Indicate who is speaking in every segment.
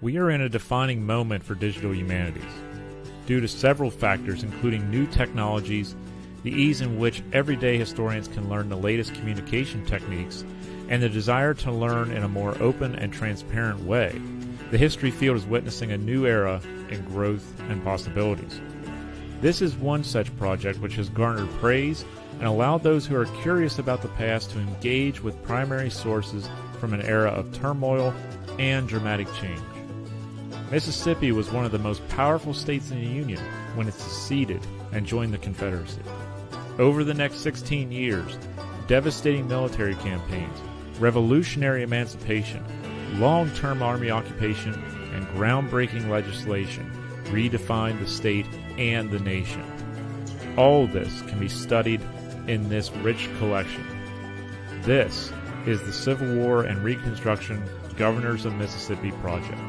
Speaker 1: We are in a defining moment for digital humanities. Due to several factors, including new technologies, the ease in which everyday historians can learn the latest communication techniques, and the desire to learn in a more open and transparent way, the history field is witnessing a new era in growth and possibilities. This is one such project which has garnered praise and allowed those who are curious about the past to engage with primary sources from an era of turmoil and dramatic change. Mississippi was one of the most powerful states in the Union when it seceded and joined the Confederacy. Over the next 16 years, devastating military campaigns, revolutionary emancipation, long-term Army occupation, and groundbreaking legislation redefined the state and the nation. All this can be studied in this rich collection. This is the Civil War and Reconstruction Governors of Mississippi Project.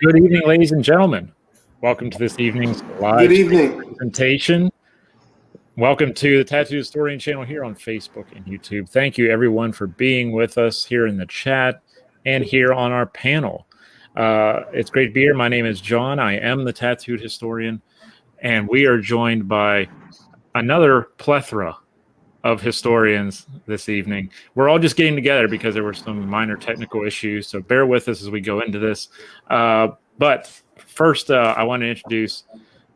Speaker 1: Good evening, ladies and gentlemen. Welcome to this evening's live presentation. Welcome to the Tattoo Historian channel here on Facebook and YouTube. Thank you, everyone, for being with us here in the chat and here on our panel. It's great to be here. My name is John. I am the Tattooed Historian, and we are joined by another plethora of historians this evening. We're all just getting together because there were some minor technical issues, so bear with us as we go into this. But first, I want to introduce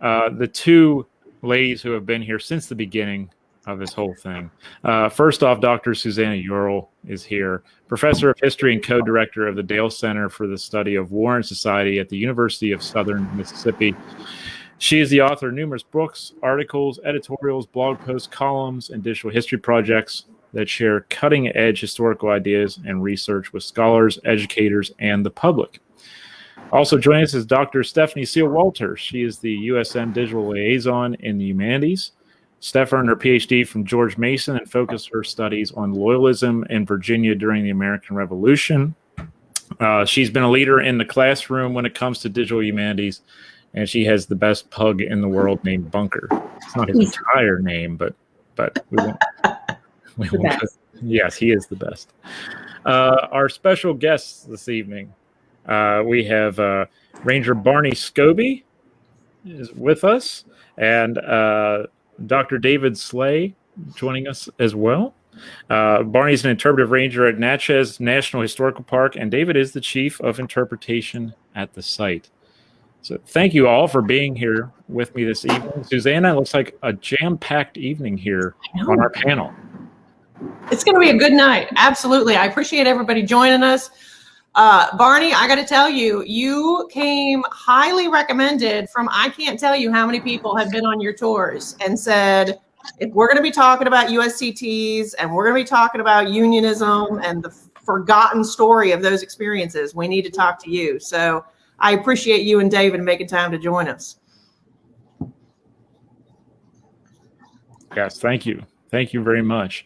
Speaker 1: the two ladies who have been here since the beginning of this whole thing. First off, Dr. Susanna Url is here, professor of history and co-director of the Dale Center for the Study of War and Society at the University of Southern Mississippi. She is the author of numerous books, articles, editorials, blog posts, columns, and digital history projects that share cutting-edge historical ideas and research with scholars, educators, and the public. Also joining us is Dr. Stephanie Seal Walters. She is the USM Digital Liaison in the Humanities. Steph earned her PhD from George Mason and focused her studies on loyalism in Virginia during the American Revolution. She's been a leader in the classroom when it comes to digital humanities, and she has the best pug in the world named Bunker. It's not his entire name, but we won't. Yes, he is the best. Our special guests this evening, we have Ranger Barney Scobie is with us, and Dr. David Slay joining us as well. Barney's an interpretive ranger at Natchez National Historical Park, and David is the chief of interpretation at the site. So thank you all for being here with me this evening. Susanna, it looks like a jam-packed evening here on our panel.
Speaker 2: It's going to be a good night. Absolutely. I appreciate everybody joining us. Barney, I got to tell you, you came highly recommended from, I can't tell you how many people have been on your tours and said, if we're going to be talking about USCTs and we're going to be talking about unionism and the forgotten story of those experiences, we need to talk to you. So I appreciate you and David making time to join us.
Speaker 1: Yes, thank you. Thank you very much.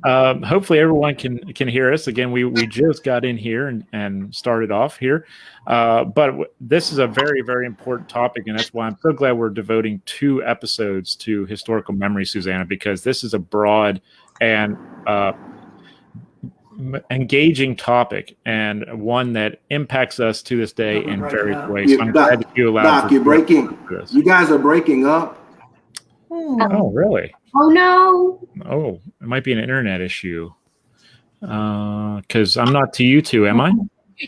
Speaker 1: Hopefully everyone can hear us. Again, we just got in here and started off here. But this is a very, very important topic, and that's why I'm so glad we're devoting 2 episodes to historical memory, Susanna, because this is a broad and engaging topic and one that impacts us to this day in various ways. So I'm glad that you allowed.
Speaker 3: Doc, you're breaking. You guys are breaking up.
Speaker 1: Oh, really?
Speaker 4: Oh no!
Speaker 1: Oh, it might be an internet issue. Because I'm not to you two, am I?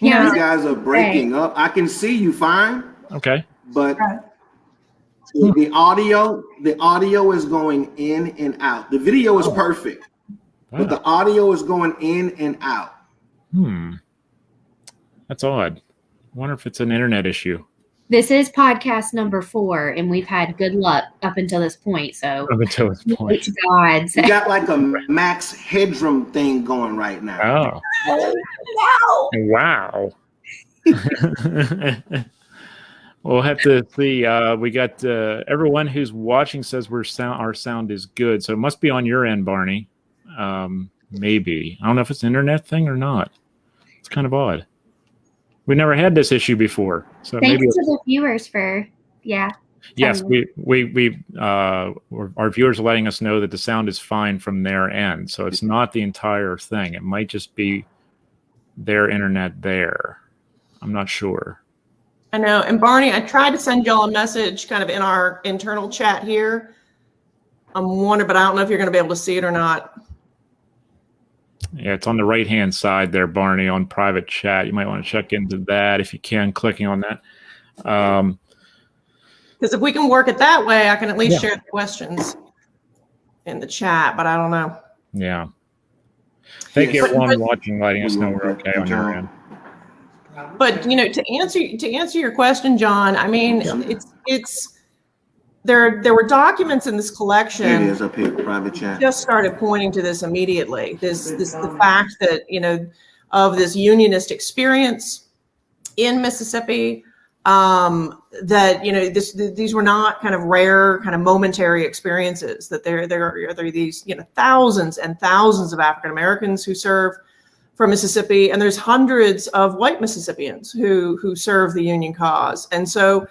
Speaker 4: Yeah,
Speaker 3: you guys are breaking up. I can see you fine.
Speaker 1: Okay.
Speaker 3: But the audio is going in and out. The video is perfect.
Speaker 1: Wow.
Speaker 3: But the audio is going in and out.
Speaker 1: That's odd. I wonder if it's an internet issue.
Speaker 4: this is podcast number 4, and we've had good luck up until this point. So
Speaker 1: up until this point,
Speaker 4: to God,
Speaker 3: you got like a max headroom thing going right now.
Speaker 1: Oh, wow! We'll have to see. We got everyone who's watching says our sound is good, so it must be on your end, Barney. Maybe I don't know if it's an internet thing or not. It's kind of odd. We never had this issue before, so
Speaker 4: thanks
Speaker 1: maybe
Speaker 4: to the viewers for
Speaker 1: Yes, our viewers are letting us know that the sound is fine from their end. So it's not the entire thing. It might just be their internet there. I'm not sure.
Speaker 2: I know. And Barney, I tried to send y'all a message kind of in our internal chat here. I'm wondering, but I don't know if you're going to be able to see it or not.
Speaker 1: Yeah, it's on the right-hand side there, Barney, on private chat. You might want to check into that if you can, clicking on that.
Speaker 2: Because if we can work it that way, I can at least share the questions in the chat, but I don't know.
Speaker 1: Yeah. Thank you, everyone watching, letting us know we're okay on your end.
Speaker 2: But to answer your question, John, I mean, there were documents in this collection.
Speaker 3: It is up here, private chat.
Speaker 2: Just started pointing to this immediately. The fact that of this unionist experience in Mississippi. That these were not kind of rare, kind of momentary experiences. That there are these thousands and thousands of African Americans who serve from Mississippi, and there's hundreds of white Mississippians who serve the Union cause. And so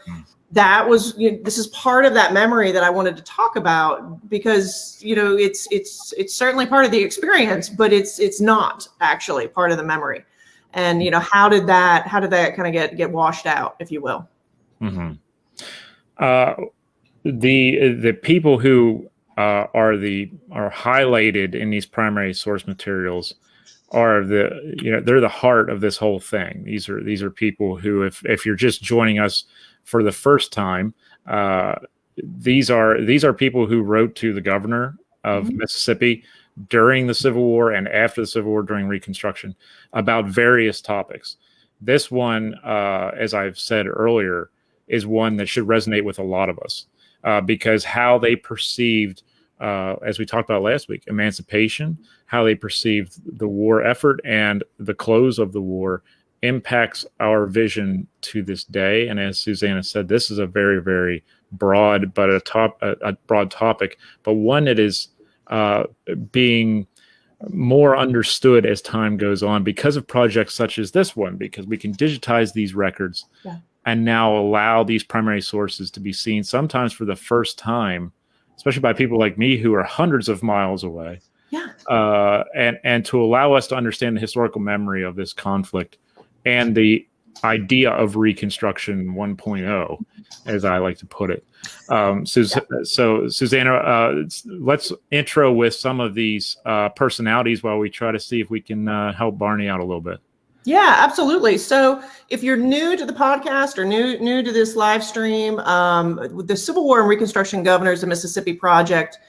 Speaker 2: that was this is part of that memory that I wanted to talk about, because it's certainly part of the experience, but it's not actually part of the memory. And how did that kind of get washed out, if you will?
Speaker 1: Mm-hmm. The people who are highlighted in these primary source materials are they're the heart of this whole thing. These are people who, if you're just joining us for the first time, these are people who wrote to the governor of Mississippi during the Civil War and after the Civil War during Reconstruction about various topics. This one, as I've said earlier, is one that should resonate with a lot of us because how they perceived, as we talked about last week, emancipation, how they perceived the war effort and the close of the war impacts our vision to this day. And as Susanna said, this is a very, very broad, but a broad topic, but one that is being more understood as time goes on because of projects such as this one, because we can digitize these records and now allow these primary sources to be seen sometimes for the first time, especially by people like me who are hundreds of miles away. And to allow us to understand the historical memory of this conflict and the idea of Reconstruction 1.0, as I like to put it. So Susanna, let's intro with some of these personalities while we try to see if we can help Barney out a little bit.
Speaker 2: Yeah, absolutely. So if you're new to the podcast or new to this live stream, with the Civil War and Reconstruction Governors of Mississippi Project,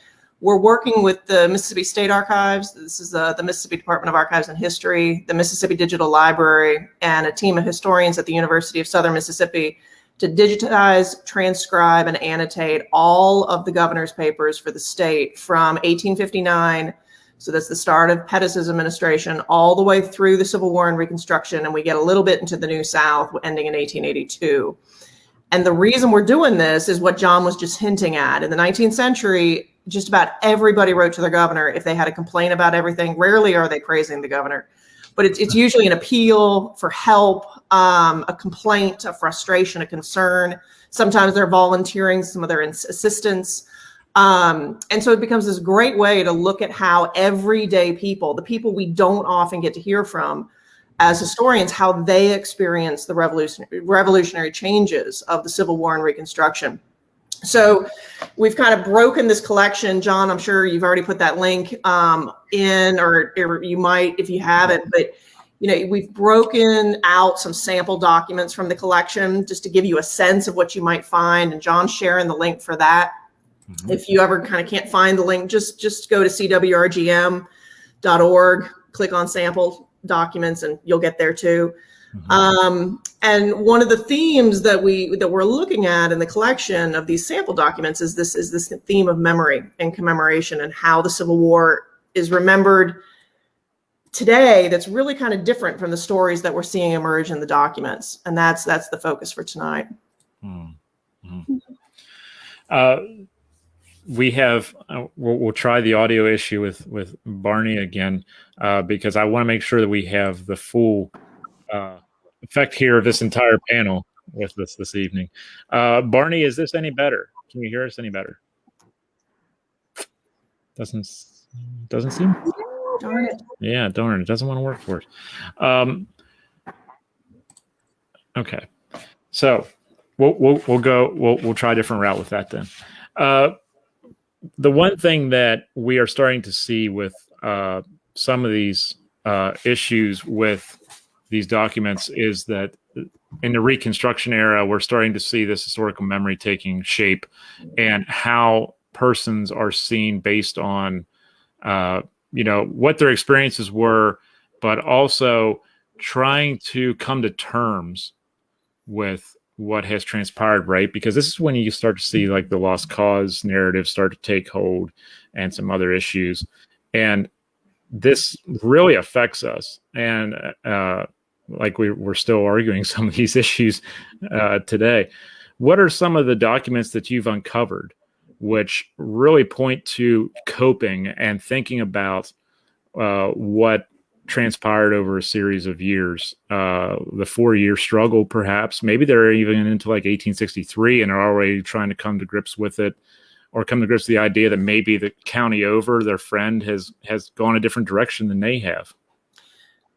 Speaker 2: we're working with the Mississippi State Archives. This is the Mississippi Department of Archives and History, the Mississippi Digital Library, and a team of historians at the University of Southern Mississippi to digitize, transcribe, and annotate all of the governor's papers for the state from 1859. So that's the start of Pettus's administration, all the way through the Civil War and Reconstruction, and we get a little bit into the New South, ending in 1882. And the reason we're doing this is what John was just hinting at. In the 19th century, just about everybody wrote to their governor if they had a complaint about everything. Rarely are they praising the governor, but it's usually an appeal for help, a complaint, a frustration, a concern. Sometimes they're volunteering some of their assistance. And so it becomes this great way to look at how everyday people, the people we don't often get to hear from as historians, how they experience the revolutionary changes of the Civil War and Reconstruction. So we've kind of broken this collection. John, I'm sure you've already put that link in, or you might if you haven't, but we've broken out some sample documents from the collection just to give you a sense of what you might find. And John's sharing the link for that. Mm-hmm. If you ever kind of can't find the link, just go to CWRGM.org, click on sample documents, and you'll get there too. Mm-hmm. And one of the themes that we're looking at in the collection of these sample documents is this theme of memory and commemoration, and how the Civil War is remembered today. That's really kind of different from the stories that we're seeing emerge in the documents, and that's the focus for tonight.
Speaker 1: Mm-hmm. We have we'll try the audio issue with Barney again because I want to make sure that we have the full effect here of this entire panel. with us this evening. Barney, is this any better? Can you hear us any better? Doesn't seem.
Speaker 2: Darn it.
Speaker 1: Yeah, darn, it doesn't want to work for us. Okay, so we'll try a different route with that then. The one thing that we are starting to see with some of these issues with these documents is that in the Reconstruction era, we're starting to see this historical memory taking shape, and how persons are seen based on what their experiences were, but also trying to come to terms with what has transpired, right? Because this is when you start to see like the lost cause narrative start to take hold and some other issues. And this really affects us. And like we're still arguing some of these issues today. What are some of the documents that you've uncovered which really point to coping and thinking about what transpired over a series of years, the 4-year struggle, perhaps? Maybe they're even into like 1863 and are already trying to come to grips with it, or come to grips with the idea that maybe the county over, their friend, has gone a different direction than they have.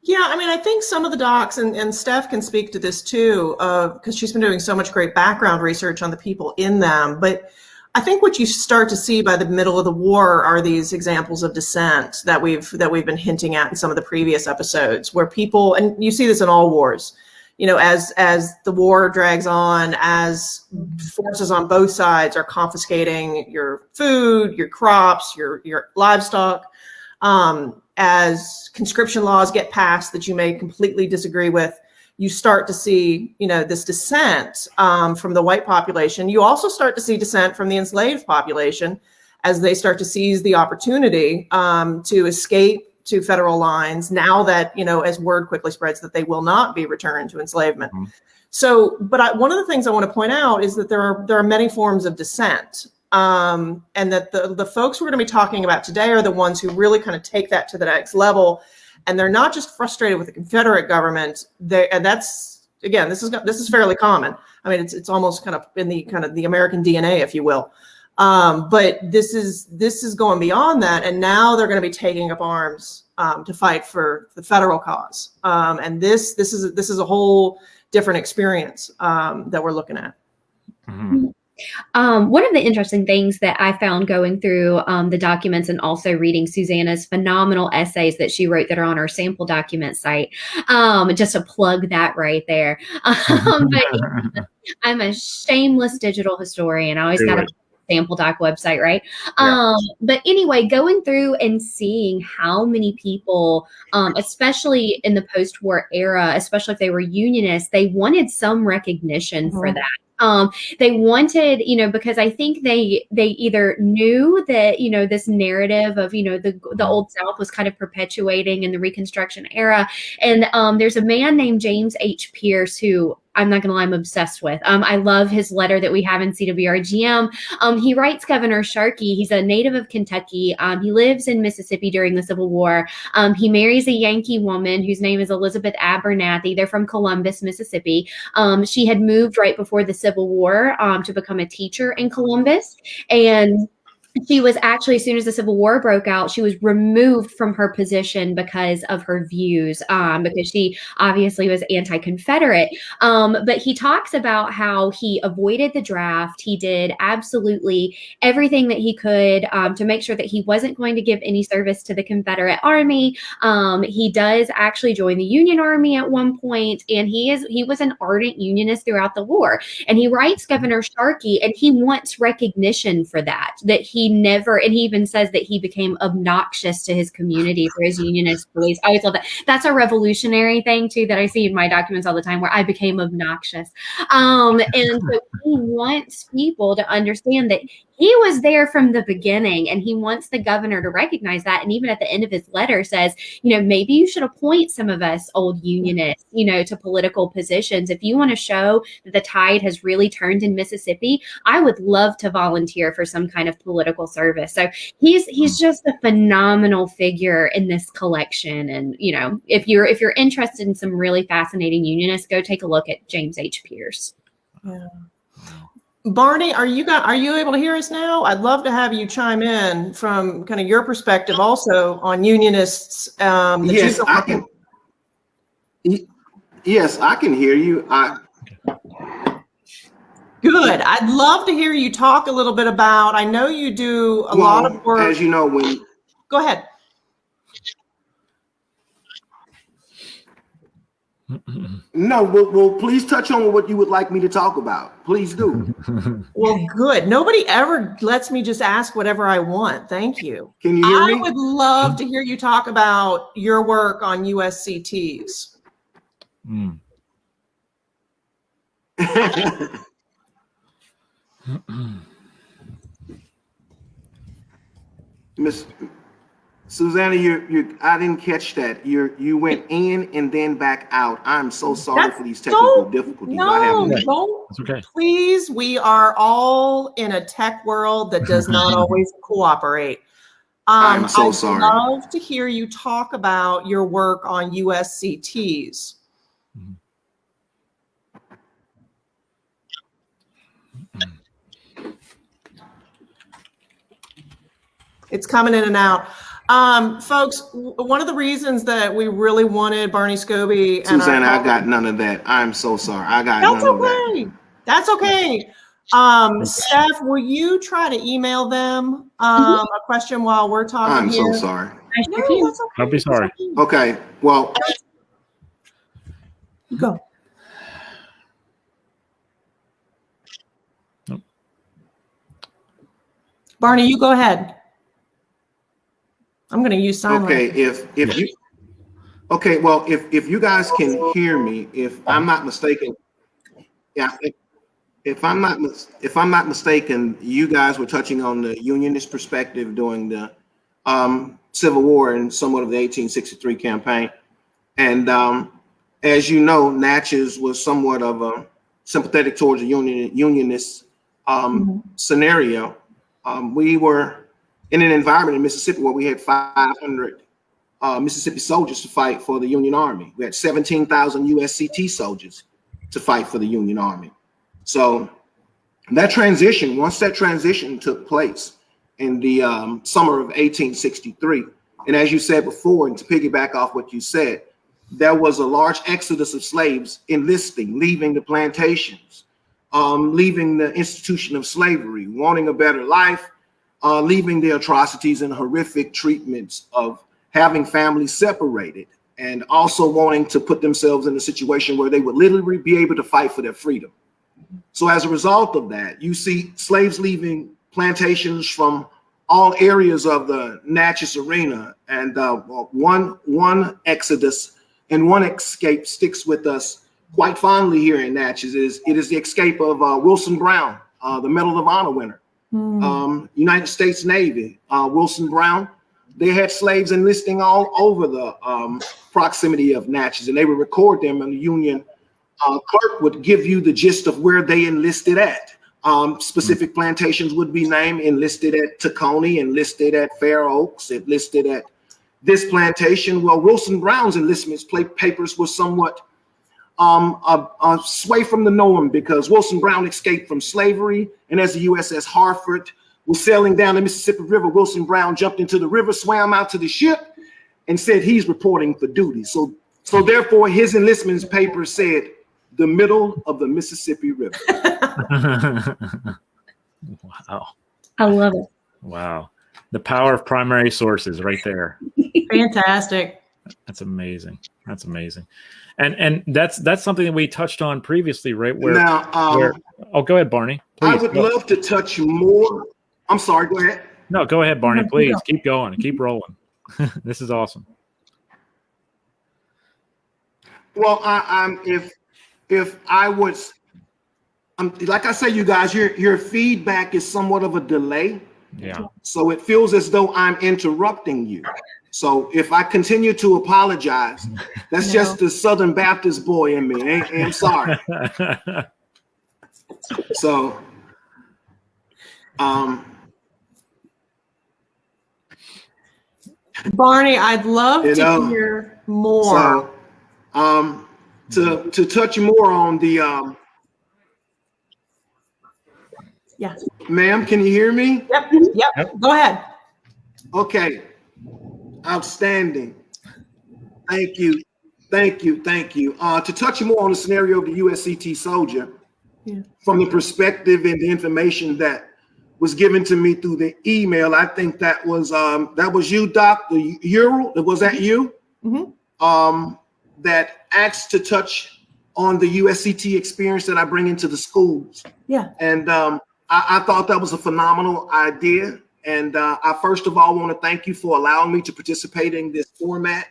Speaker 2: Yeah, I mean, I think some of the docs, and Steph can speak to this too, because she's been doing so much great background research on the people in them. But I think what you start to see by the middle of the war are these examples of dissent that we've been hinting at in some of the previous episodes, where people, and you see this in all wars, as the war drags on, as forces on both sides are confiscating your food, your crops, your livestock, as conscription laws get passed that you may completely disagree with, you start to see, this dissent from the white population. You also start to see dissent from the enslaved population as they start to seize the opportunity to escape to federal lines now that, as word quickly spreads that they will not be returned to enslavement. Mm-hmm. So, but one of the things I want to point out is that there are many forms of dissent. And that the folks we're going to be talking about today are the ones who really kind of take that to the next level. And they're not just frustrated with the Confederate government. And that's, again, this is fairly common. I mean, it's almost kind of in the American DNA, if you will. But this is going beyond that. And now they're going to be taking up arms to fight for the federal cause. And this is a whole different experience that we're looking at.
Speaker 1: Mm-hmm.
Speaker 4: One of the interesting things that I found going through the documents and also reading Susanna's phenomenal essays that she wrote that are on our sample document site, just to plug that right there. But I'm a shameless digital historian. I always got a sample doc website, right? Yeah. But anyway, going through and seeing how many people, especially in the post-war era, especially if they were unionists, they wanted some recognition for that. They wanted, because I think they either knew that, this narrative of, the Old South was kind of perpetuating in the Reconstruction era. And there's a man named James H. Pierce who, I'm not going to lie, I'm obsessed with. I love his letter that we have in CWRGM. He writes Governor Sharkey. He's a native of Kentucky. He lives in Mississippi during the Civil War. He marries a Yankee woman whose name is Elizabeth Abernathy. They're from Columbus, Mississippi. She had moved right before the Civil War to become a teacher in Columbus. And she was actually, as soon as the Civil War broke out, she was removed from her position because of her views, because she obviously was anti-Confederate. But he talks about how he avoided the draft. He did absolutely everything that he could to make sure that he wasn't going to give any service to the Confederate Army. He does actually join the Union Army at one point, and he was an ardent Unionist throughout the war. And he writes Governor Sharkey, and he wants recognition for that he never, and he even says that he became obnoxious to his community for his Unionist beliefs. I always love that. That's a revolutionary thing too that I see in my documents all the time, where I became obnoxious. And so he wants people to understand that he was there from the beginning, and he wants the governor to recognize that. And even at the end of his letter says, maybe you should appoint some of us old Unionists, to political positions. If you want to show that the tide has really turned in Mississippi, I would love to volunteer for some kind of political service. So he's just a phenomenal figure in this collection. And, if you're interested in some really fascinating Unionists, go take a look at James H. Pierce.
Speaker 2: Yeah. Barney, are you able to hear us now? I'd love to have you chime in from kind of your perspective also on unionists.
Speaker 3: Yes, I can. Yes, I can hear you.
Speaker 2: Good. I'd love to hear you talk a little bit about, I know you do a lot of work.
Speaker 3: As you know,
Speaker 2: Go ahead.
Speaker 3: No, well, please touch on what you would like me to talk about. Please do.
Speaker 2: Well, good. Nobody ever lets me just ask whatever I want. Thank you.
Speaker 3: Can you hear me?
Speaker 2: I would love to hear you talk about your work on USCTs.
Speaker 3: Miss Susanna, I didn't catch that. You went in and then back out. I'm so sorry for these technical difficulties.
Speaker 2: No, don't.
Speaker 1: Okay.
Speaker 2: Please, we are all in a tech world that does not always cooperate.
Speaker 3: I'm so sorry.
Speaker 2: I'd love to hear you talk about your work on USCTs. It's coming in and out. Folks, one of the reasons that we really wanted Barney Scobie.
Speaker 3: Susanna, I got none of that. I'm so sorry. I got none of that.
Speaker 2: That's okay. Steph, will you try to email them a question while we're talking
Speaker 3: I'm
Speaker 2: here?
Speaker 3: so sorry.
Speaker 2: No, that's okay.
Speaker 1: I'll be sorry.
Speaker 3: Okay, well.
Speaker 2: Go.
Speaker 1: Nope.
Speaker 2: Barney, you go ahead. I'm going to use sign language.
Speaker 3: Okay, if you guys can hear me, if I'm not mistaken, yeah, if I'm not mistaken, you guys were touching on the unionist perspective during the Civil War and somewhat of the 1863 campaign, and as you know, Natchez was somewhat of a sympathetic towards the unionist scenario. We were in an environment in Mississippi where we had 500 Mississippi soldiers to fight for the Union Army. We had 17,000 USCT soldiers to fight for the Union Army. So once that transition took place in the summer of 1863, and as you said before, and to piggyback off what you said, there was a large exodus of slaves enlisting, leaving the plantations, leaving the institution of slavery, wanting a better life, leaving the atrocities and horrific treatments of having families separated, and also wanting to put themselves in a situation where they would literally be able to fight for their freedom. So as a result of that, you see slaves leaving plantations from all areas of the Natchez arena, and one exodus and one escape sticks with us quite fondly here in Natchez. It is the escape of Wilson Brown, the Medal of Honor winner. United States Navy, Wilson Brown, they had slaves enlisting all over the proximity of Natchez, and they would record them, and the Union clerk would give you the gist of where they enlisted at. Specific plantations would be named, enlisted at Tacony, enlisted at Fair Oaks, enlisted at this plantation. Well, Wilson Brown's enlistment papers were somewhat sway from the norm, because Wilson Brown escaped from slavery, and as the USS Hartford was sailing down the Mississippi River, Wilson Brown jumped into the river, swam out to the ship, and said he's reporting for duty. So therefore, his enlistment paper said the middle of the Mississippi River.
Speaker 1: Wow.
Speaker 4: I love it.
Speaker 1: Wow. The power of primary sources right there.
Speaker 2: Fantastic.
Speaker 1: That's amazing. That's amazing. And that's something that we touched on previously, right? Go ahead, Barney. Please.
Speaker 3: I would love to touch more. I'm sorry, go ahead.
Speaker 1: No, go ahead, Barney. Please keep going. Keep rolling. This is awesome.
Speaker 3: Well, if I was, like I say, you guys, your feedback is somewhat of a delay.
Speaker 1: Yeah.
Speaker 3: So it feels as though I'm interrupting you. So if I continue to apologize, that's just the Southern Baptist boy in me. I'm sorry. So,
Speaker 2: Barney, I'd love to hear more.
Speaker 3: So, to touch more on the
Speaker 2: Yeah.
Speaker 3: Ma'am, can you hear me?
Speaker 2: Yep. Go ahead.
Speaker 3: Okay. Outstanding. Thank you. To touch more on the scenario of the USCT soldier, from the perspective and the information that was given to me through the email, I think that was you, Dr. Ural. Was that you? Mm-hmm. That asked to touch on the USCT experience that I bring into the schools. Yeah. And I thought that was a phenomenal idea. And I first of all want to thank you for allowing me to participate in this format,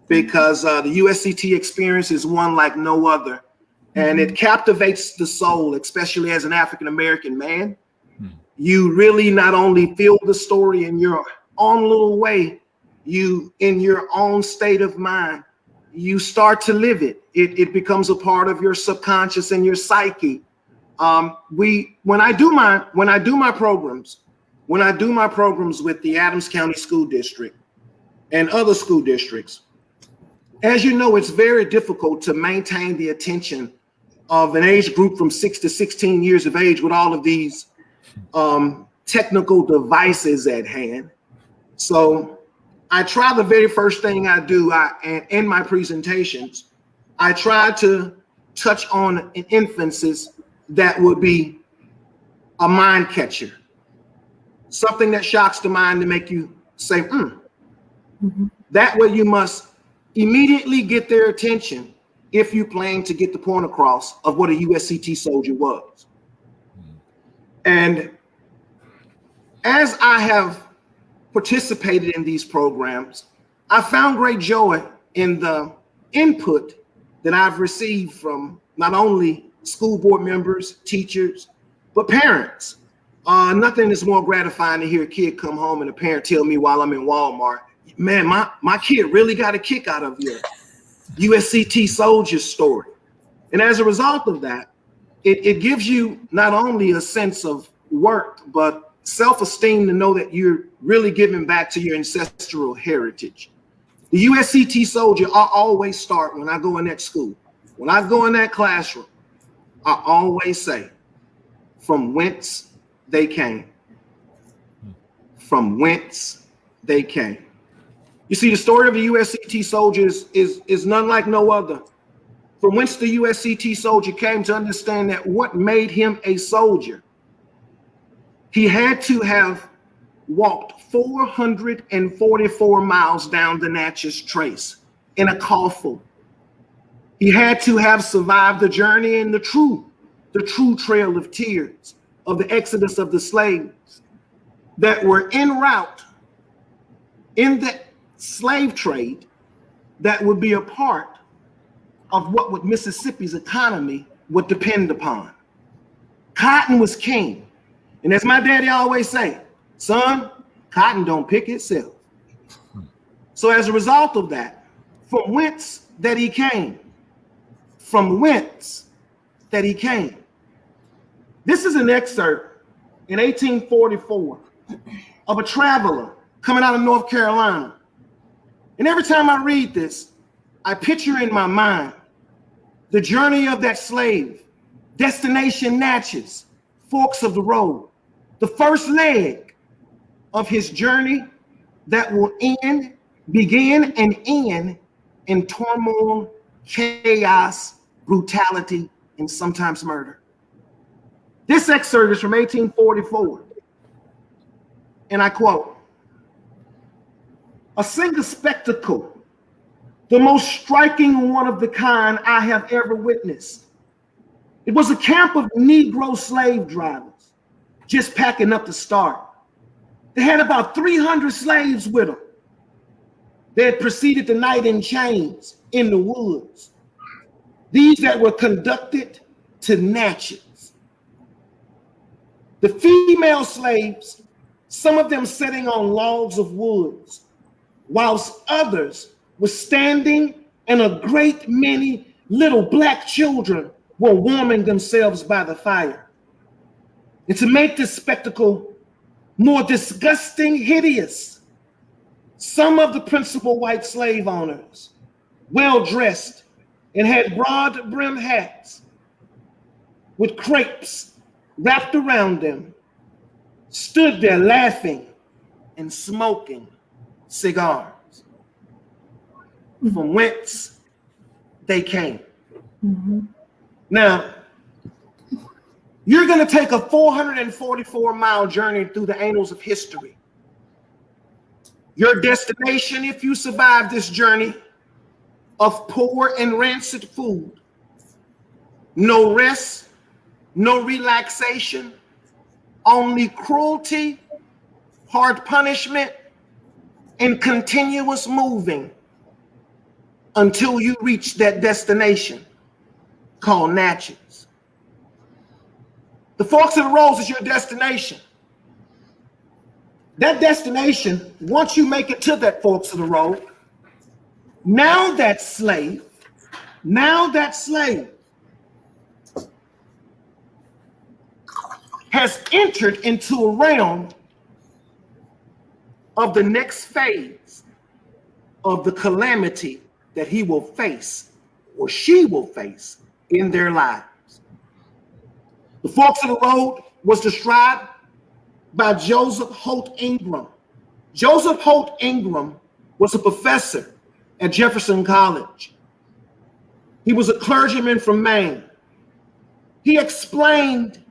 Speaker 3: because the USCT experience is one like no other. And it captivates the soul, especially as an African-American man. You really not only feel the story in your own little way, you in your own state of mind, you start to live it. It becomes a part of your subconscious and your psyche. When I do my programs with the Adams County School District and other school districts, as you know, it's very difficult to maintain the attention of an age group from 6 to 16 years of age with all of these technical devices at hand. So I try, the very first thing I do in my presentations, I try to touch on an emphasis that would be a mind catcher, something that shocks the mind to make you say, That way you must immediately get their attention if you plan to get the point across of what a USCT soldier was. And as I have participated in these programs, I found great joy in the input that I've received from not only school board members, teachers, but parents. Nothing is more gratifying to hear a kid come home and a parent tell me while I'm in Walmart, man, my kid really got a kick out of your USCT soldier story. And as a result of that, it gives you not only a sense of worth, but self-esteem to know that you're really giving back to your ancestral heritage. The USCT soldier, I always start when I go in that school, when I go in that classroom, I always say, from whence they came. From whence they came. You see, the story of the USCT soldiers is none like no other. From whence the USCT soldier came, to understand that what made him a soldier, he had to have walked 444 miles down the Natchez Trace in a coffle. He had to have survived the journey in the true trail of tears of the exodus of the slaves that were en route in the slave trade that would be a part of what Mississippi's economy would depend upon. Cotton was king. And as my daddy always say, son, cotton don't pick itself. So as a result of that, from whence that he came, from whence that he came. This is an excerpt in 1844 of a traveler coming out of North Carolina. And every time I read this, I picture in my mind the journey of that slave, destination Natchez, forks of the road, the first leg of his journey that will begin and end in turmoil, chaos, brutality, and sometimes murder. This excerpt is from 1844, and I quote, "A single spectacle, the most striking one of the kind I have ever witnessed. It was a camp of Negro slave drivers just packing up to start. They had about 300 slaves with them. They had preceded the night in chains in the woods. These that were conducted to Natchez. The female slaves, some of them sitting on logs of woods, whilst others were standing, and a great many little black children were warming themselves by the fire. And to make this spectacle more disgusting, hideous, some of the principal white slave owners, well dressed and had broad brim hats with crepes wrapped around them, stood there laughing and smoking cigars, from whence they came.
Speaker 2: Mm-hmm.
Speaker 3: Now, you're going to take a 444-mile journey through the annals of history. Your destination, if you survive this journey of poor and rancid food, no rest, no relaxation, only cruelty, hard punishment, and continuous moving until you reach that destination called Natchez. The Forks of the Roads is your destination. That destination, once you make it to that Forks of the Road, now that slave has entered into a realm of the next phase of the calamity that he will face or she will face in their lives. The Forks of the Road was described by Joseph Holt Ingram. Joseph Holt Ingram was a professor at Jefferson College. He was a clergyman from Maine. He explained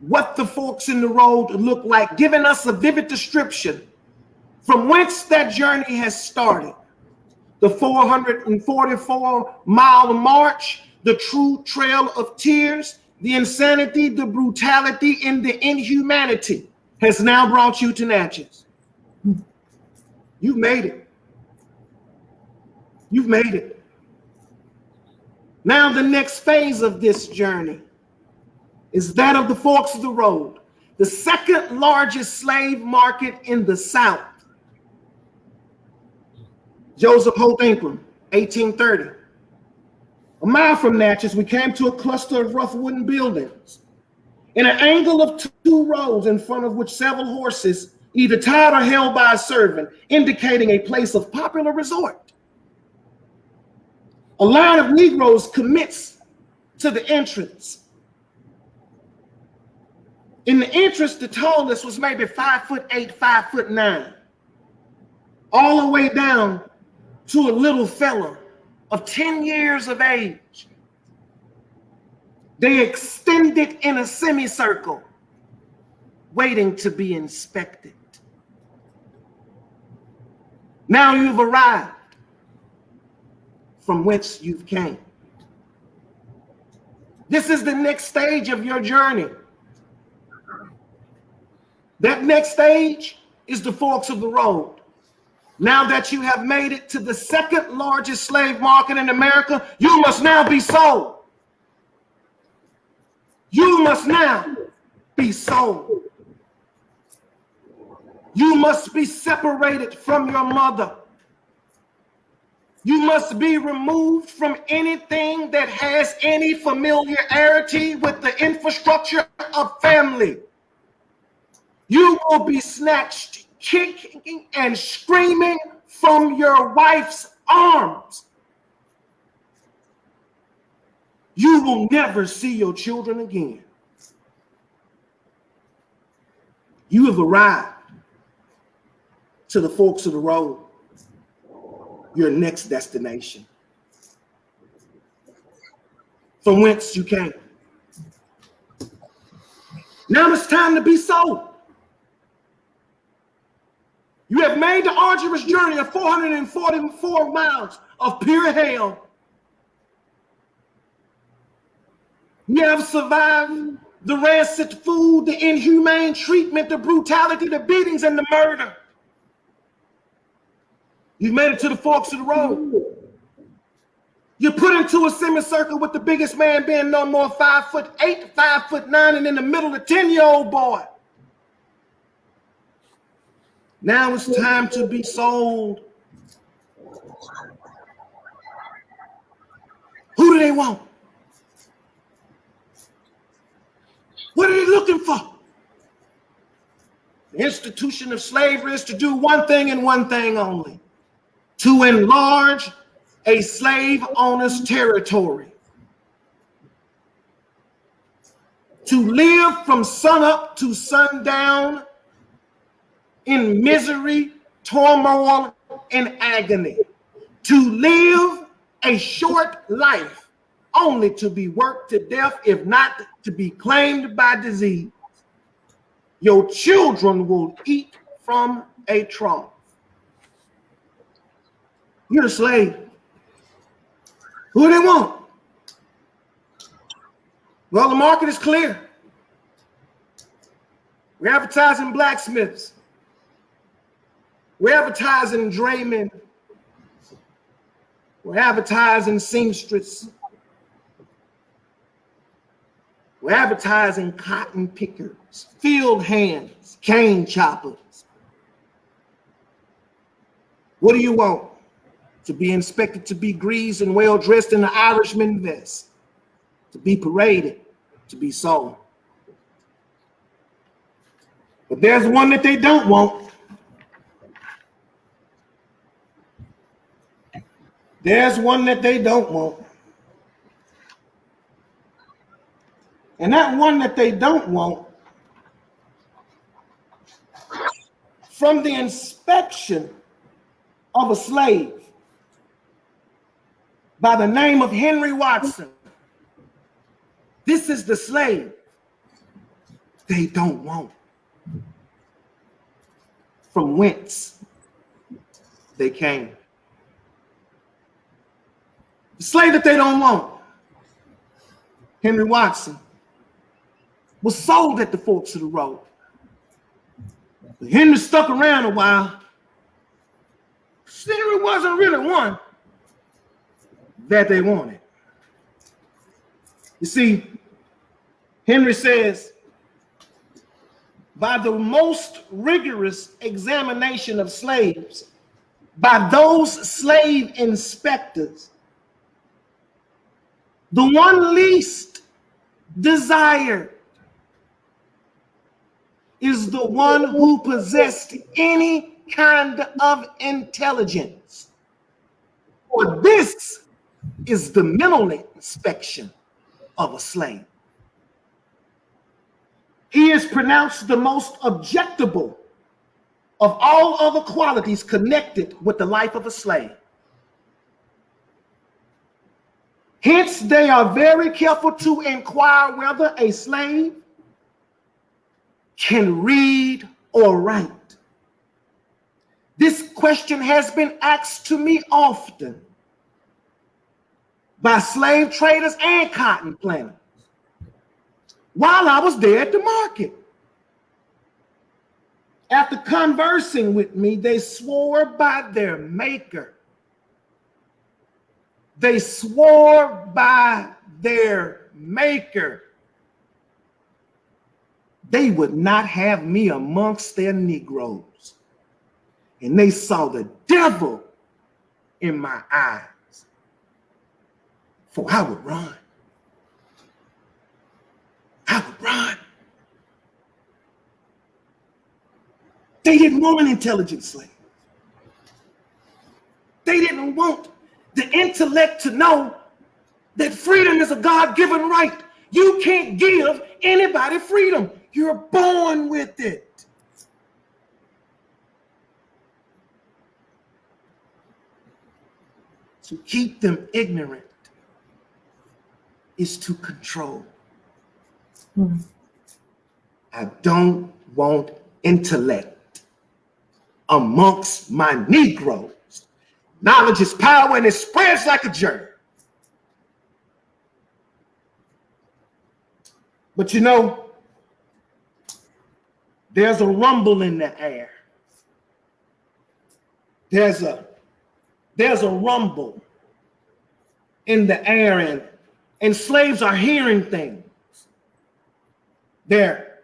Speaker 3: what the forks in the road look like, giving us a vivid description from whence that journey has started. The 444-mile march, the true trail of tears, the insanity, the brutality, and the inhumanity has now brought you to Natchez. You've made it. You've made it. Now the next phase of this journey is that of the Forks of the Road, the second largest slave market in the South. Joseph Holt Ingram, 1830. A mile from Natchez, we came to a cluster of rough wooden buildings in an angle of two roads in front of which several horses, either tied or held by a servant, indicating a place of popular resort. A line of Negroes commits to the entrance. In the entrance, the tallest was maybe 5'8", 5'9", all the way down to a little fella of 10 years of age. They extended in a semicircle, waiting to be inspected. Now you've arrived from whence you've came. This is the next stage of your journey. That next stage is the Forks of the Road. Now that you have made it to the second largest slave market in America, you must now be sold. You must now be sold. You must be separated from your mother. You must be removed from anything that has any familiarity with the infrastructure of family. You will be snatched, kicking and screaming from your wife's arms. You will never see your children again. You have arrived to the Forks of the Road, your next destination, from whence you came. Now it's time to be sold. You have made the arduous journey of 444 miles of pure hell. You have survived the rancid food, the inhumane treatment, the brutality, the beatings, and the murder. You've made it to the Forks of the Road. You're put into a semicircle with the biggest man being no more 5'8", 5'9", and in the middle, a 10-year-old boy. Now it's time to be sold. Who do they want? What are they looking for? The institution of slavery is to do one thing and one thing only: to enlarge a slave owner's territory. to live from sunup to sundown in misery, turmoil, and agony, to live a short life only to be worked to death, if not to be claimed by disease. Your children will eat from a trough. You're a slave. Who do they want? Well, the market is clear. We're advertising blacksmiths. We're advertising draymen. We're advertising seamstresses. We're advertising cotton pickers, field hands, cane choppers. What do you want? To be inspected, to be greased and well dressed in an Irishman vest, to be paraded, to be sold. But there's one that they don't want. There's one that they don't want. And that one that they don't want, from the inspection of a slave by the name of Henry Watson, this is the slave they don't want. From whence they came. The slave that they don't want, Henry Watson, was sold at the forks of the road. But Henry stuck around a while. Henry wasn't really one that they wanted. You see, Henry says, by the most rigorous examination of slaves, by those slave inspectors, the one least desired is the one who possessed any kind of intelligence. For this is the mental inspection of a slave. He is pronounced the most objectable of all other qualities connected with the life of a slave. Hence, they are very careful to inquire whether a slave can read or write. This question has been asked to me often by slave traders and cotton planters while I was there at the market. After conversing with me, they swore by their maker. They swore by their maker they would not have me amongst their Negroes. And they saw the devil in my eyes. For I would run. I would run. They didn't want an intelligent slave. They didn't want the intellect to know that freedom is a God-given right. You can't give anybody freedom. You're born with it. To keep them ignorant is to control. I don't want intellect amongst my Negroes. Knowledge is power and it spreads like a germ. But you know, there's a rumble in the air. There's a rumble in the air, and slaves are hearing things. They're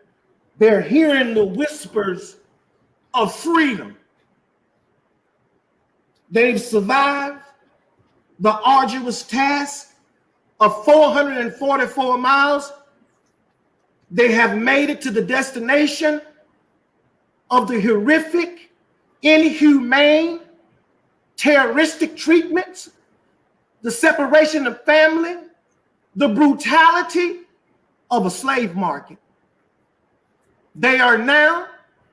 Speaker 3: hearing the whispers of freedom. They've survived the arduous task of 444 miles. They have made it to the destination of the horrific, inhumane, terroristic treatments, the separation of family, the brutality of a slave market. They are now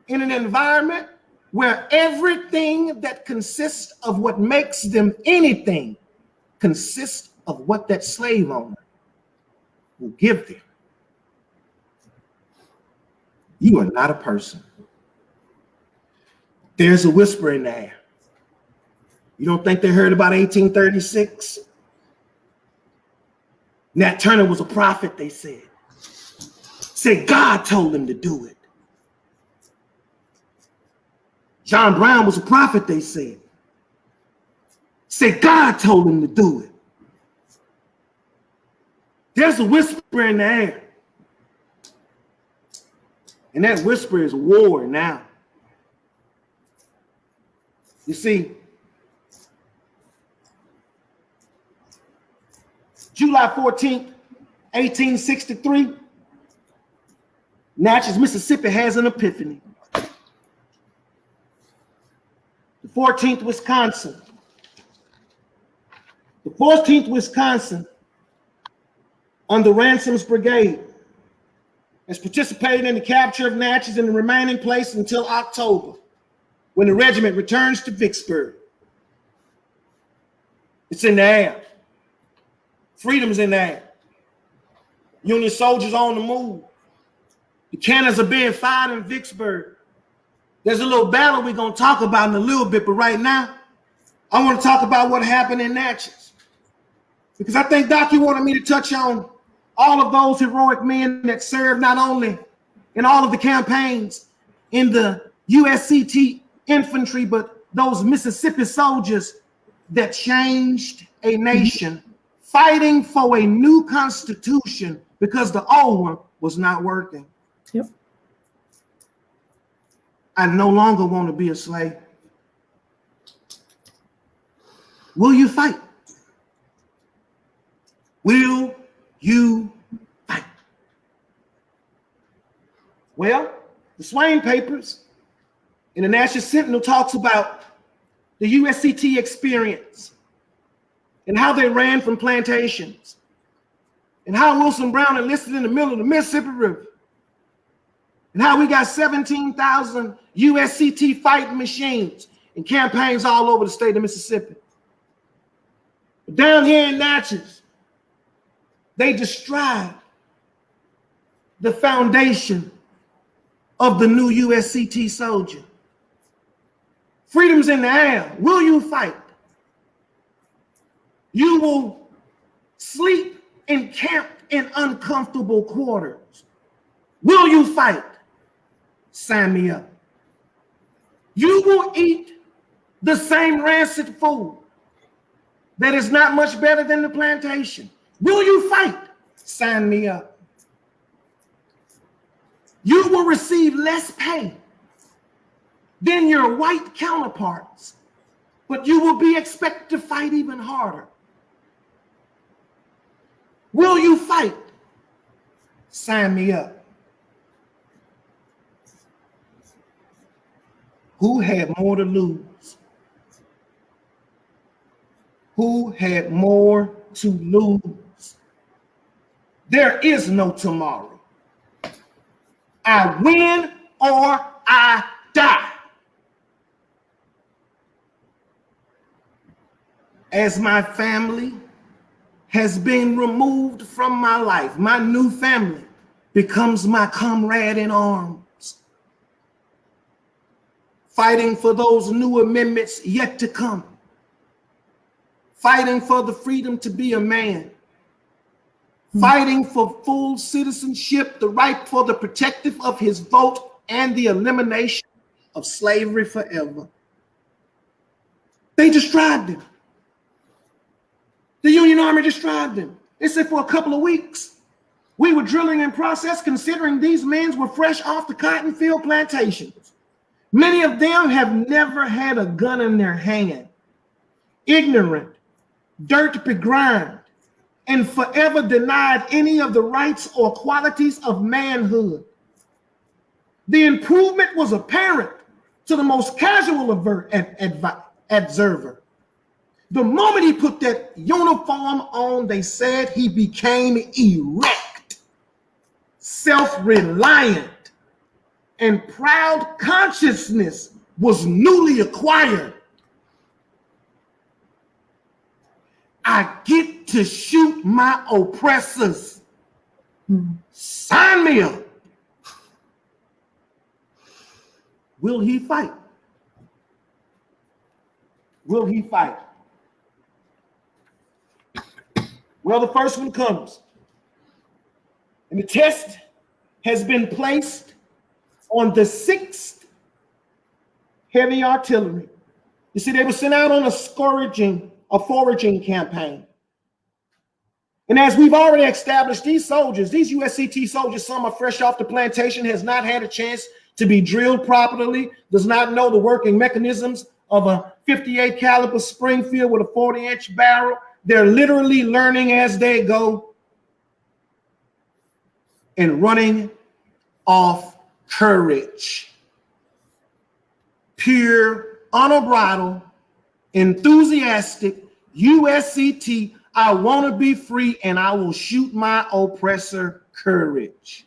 Speaker 3: in an environment where everything that consists of what makes them anything consists of what that slave owner will give them. You are not a person. There's a whisper in the air. You don't think they heard about 1836? Nat Turner was a prophet, they said. Said God told him to do it. John Brown was a prophet, they said. Said God told him to do it. There's a whisper in the air. And that whisper is war now. You see, July 14th, 1863, Natchez, Mississippi has an epiphany. The 14th Wisconsin. The 14th Wisconsin, under Ransom's brigade, has participated in the capture of Natchez and the remaining place until October, when the regiment returns to Vicksburg. It's in the air. Freedom's in the air. Union soldiers on the move. The cannons are being fired in Vicksburg. There's a little battle we're going to talk about in a little bit, but right now, I want to talk about what happened in Natchez. Because I think, Doc, you wanted me to touch on all of those heroic men that served not only in all of the campaigns in the USCT infantry, but those Mississippi soldiers that changed a nation, fighting for a new constitution because the old one was not working.
Speaker 2: Yep.
Speaker 3: I no longer want to be a slave. Will you fight? Will you fight? Well, the Swain Papers in the National Sentinel talks about the USCT experience and how they ran from plantations and how Wilson Brown enlisted in the middle of the Mississippi River and how we got 17,000 USCT fighting machines and campaigns all over the state of Mississippi. But down here in Natchez, they describe the foundation of the new USCT soldier. Freedom's in the air. Will you fight? You will sleep encamped in uncomfortable quarters. Will you fight? Sign me up. You will eat the same rancid food that is not much better than the plantation. Will you fight? Sign me up. You will receive less pay than your white counterparts, but you will be expected to fight even harder. Will you fight? Sign me up. Who had more to lose? Who had more to lose? There is no tomorrow. I win or I die. As my family has been removed from my life, my new family becomes my comrade in arms, fighting for those new amendments yet to come, fighting for the freedom to be a man, fighting for full citizenship, the right for the protective of his vote, and the elimination of slavery forever. They described him. The Union Army described him. They said for a couple of weeks, we were drilling in process considering these men were fresh off the cotton field plantations. Many of them have never had a gun in their hand, ignorant, dirt begrimed, and forever denied any of the rights or qualities of manhood. The improvement was apparent to the most casual observer. The moment he put that uniform on, they said he became erect. self-reliant, and proud consciousness was newly acquired. I get to shoot my oppressors. Sign me up. Will he fight? Will he fight? Well, the first one comes. And the test has been placed on the 6th Heavy Artillery. You see, they were sent out on a foraging campaign. And as we've already established, these soldiers, these USCT soldiers, some are fresh off the plantation, has not had a chance to be drilled properly, does not know the working mechanisms of a 58 caliber Springfield with a 40-inch barrel. They're literally learning as they go and running off courage. Pure, unbridled, enthusiastic USCT, I want to be free and I will shoot my oppressor courage.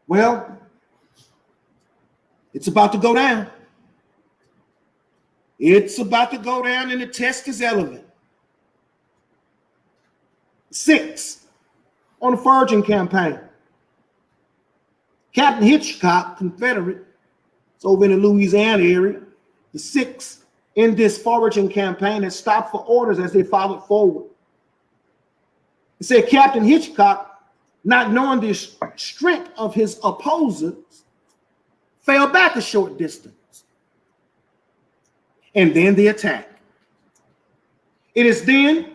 Speaker 3: Well, it's about to go down. It's about to go down and the test is relevant. 6, on the foraging campaign. Captain Hitchcock, Confederate, it's over in the Louisiana area. The 6th in this foraging campaign had stopped for orders as they followed forward. It said Captain Hitchcock, not knowing the strength of his opposers, fell back a short distance. And then the attack. It is then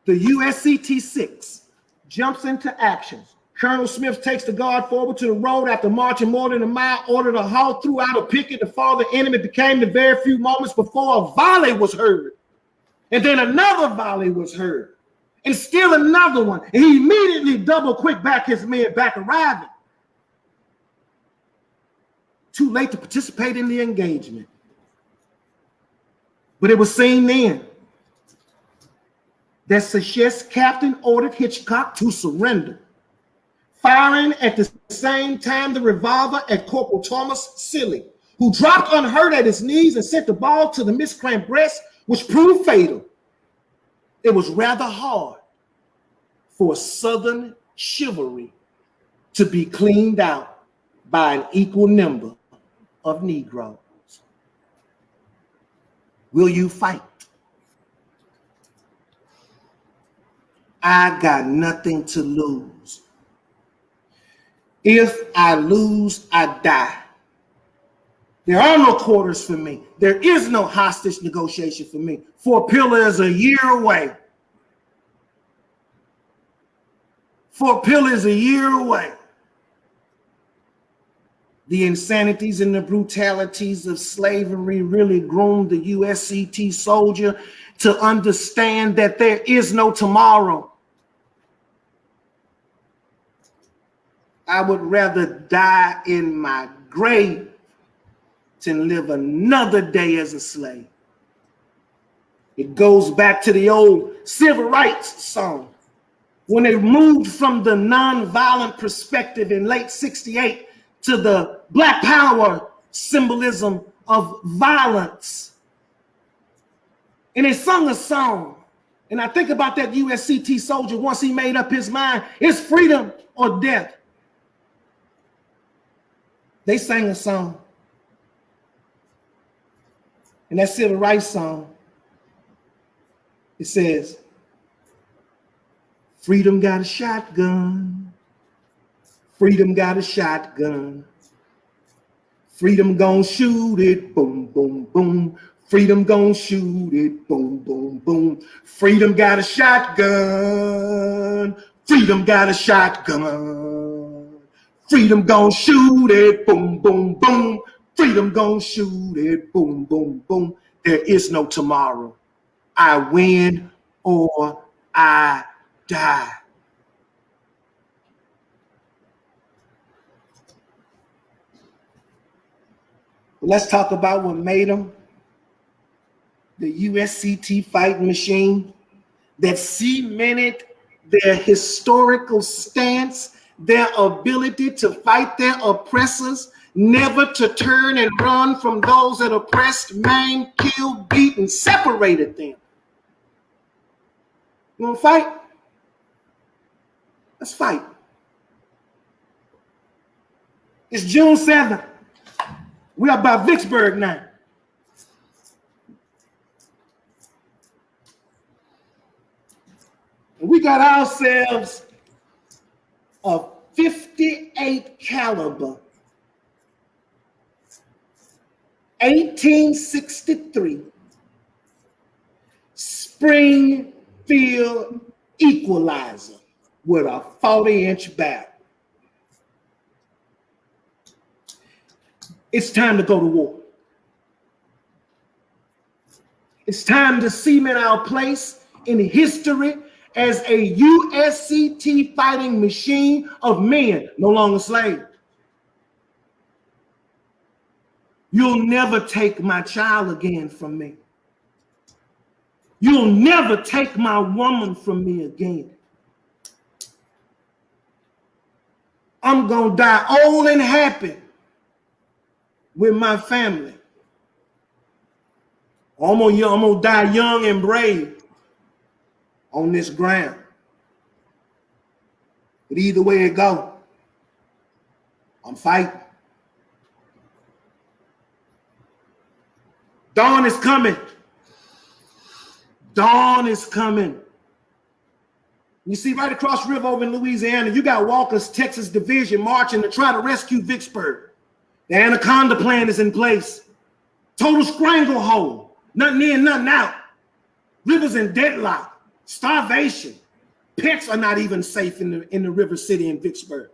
Speaker 3: the USCT 6 jumps into action. Colonel Smith takes the guard forward to the road after marching more than a mile, ordered a halt, threw out a picket to follow the enemy. Became the very few moments before a volley was heard. And then another volley was heard. And still another one. And he immediately double quick back his men back arriving. Too late to participate in the engagement. But it was seen then that Sachet's captain ordered Hitchcock to surrender, firing at the same time the revolver at Corporal Thomas Silly, who dropped unhurt at his knees and sent the ball to the miscreant breast, which proved fatal. It was rather hard for Southern chivalry to be cleaned out by an equal number of Negroes. Will you fight? I got nothing to lose. If I lose, I die. There are no quarters for me. There is no hostage negotiation for me. Fort Pillar is a year away. Fort Pillar is a year away. The insanities and the brutalities of slavery really groomed the USCT soldier to understand that there is no tomorrow. I would rather die in my grave than live another day as a slave. It goes back to the old civil rights song. When they moved from the nonviolent perspective in late '68 to the Black Power symbolism of violence. And they sung a song. And I think about that USCT soldier once he made up his mind, it's freedom or death. They sang a song. And that civil rights song, it says, freedom got a shotgun. Freedom got a shotgun. Freedom gon' shoot it, boom, boom, boom. Freedom gon' shoot it, boom, boom, boom. Freedom got a shotgun. Freedom got a shotgun. Freedom gon' shoot it, boom, boom, boom. Freedom gon' shoot it, boom, boom, boom. There is no tomorrow. I win or I die. Let's talk about what made them the USCT fighting machine that cemented their historical stance, their ability to fight their oppressors, never to turn and run from those that oppressed, maimed, killed, beat, and separated them. You want to fight? Let's fight. It's June 7th. We are by Vicksburg now. And we got ourselves a 58 caliber 1863 Springfield equalizer with a 40-inch barrel. It's time to go to war. It's time to cement our place in history as a USCT fighting machine of men, no longer slaves. You'll never take my child again from me. You'll never take my woman from me again. I'm going to die old and happy with my family. I'm going to die young and brave on this ground. But either way it go, I'm fighting. Dawn is coming. Dawn is coming. You see, right across the river over in Louisiana, you got Walker's Texas Division marching to try to rescue Vicksburg. The Anaconda Plan is in place. Total stranglehold. Nothing in, nothing out. Rivers in deadlock. Starvation. Pets are not even safe in the river city in Vicksburg.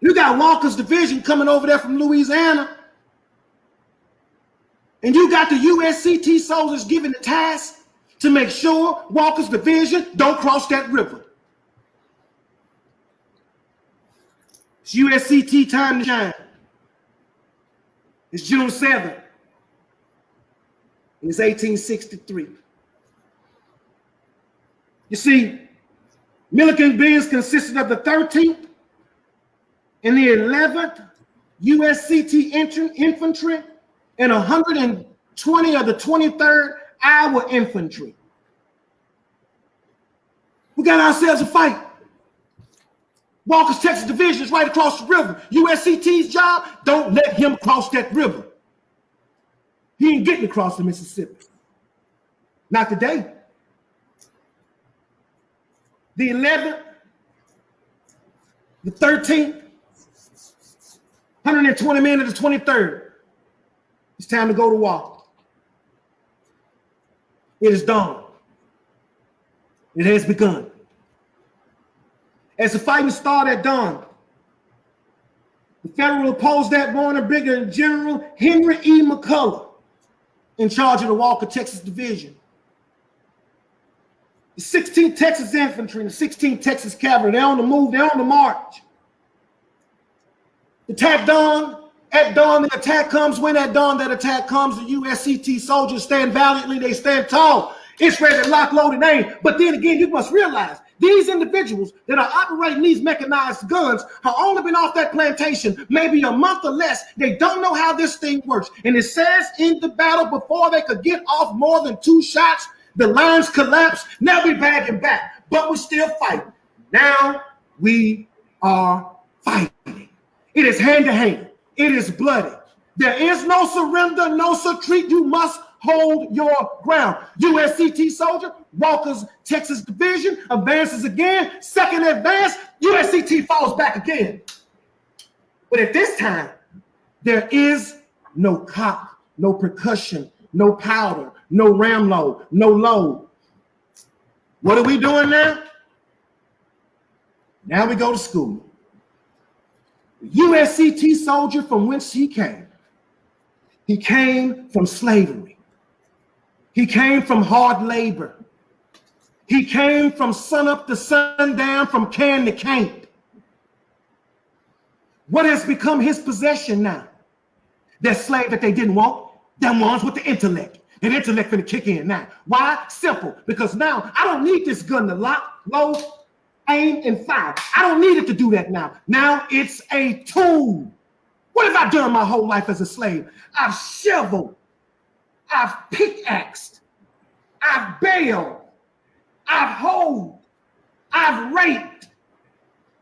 Speaker 3: You got Walker's Division coming over there from Louisiana. And you got the USCT soldiers given the task to make sure Walker's Division don't cross that river. It's USCT time to shine. It's June 7th. And it's 1863. You see, Milliken Benz consisted of the 13th and the 11th USCT infantry and 120 of the 23rd Iowa infantry. We got ourselves a fight. Walker's Texas Division is right across the river. USCT's job, don't let him cross that river. He ain't getting across the Mississippi. Not today. The 11th, the 13th, 120 men of the 23rd. It's time to go to war. It is dawn. It has begun. As the fighting started at dawn, the Federal opposed that morning, Brigadier General Henry E. McCullough, in charge of the Walker Texas Division. The 16th Texas Infantry and the 16th Texas Cavalry, they're on the move, they're on the march. Attack dawn. At dawn, the attack comes. When at dawn that attack comes, the USCT soldiers stand valiantly, they stand tall. It's ready to lock, load, and aim. But then again, you must realize these individuals that are operating these mechanized guns have only been off that plantation maybe a month or less. They don't know how this thing works. And it says in the battle, before they could get off more than 2 shots, the lines collapsed. Now we're bagging back, but we're still fighting. Now we are fighting. It is hand to hand. It is bloody. There is no surrender, no retreat. You must hold your ground. USCT soldier, Walker's Texas Division advances again. Second advance, USCT falls back again. But at this time, there is no cock, no percussion, no powder, no ram load, no load. What are we doing now? Now we go to school. The USCT soldier from whence he came from slavery. He came from hard labor. He came from sunup to sundown, from can to can't. What has become his possession now? That slave that they didn't want, them ones with the intellect. That intellect finna kick in now. Why? Simple. Because now I don't need this gun to lock, load, aim, and fire. I don't need it to do that now. Now it's a tool. What have I done my whole life as a slave? I've shoveled. I've pickaxed. I've bailed. I've hoed. I've raped.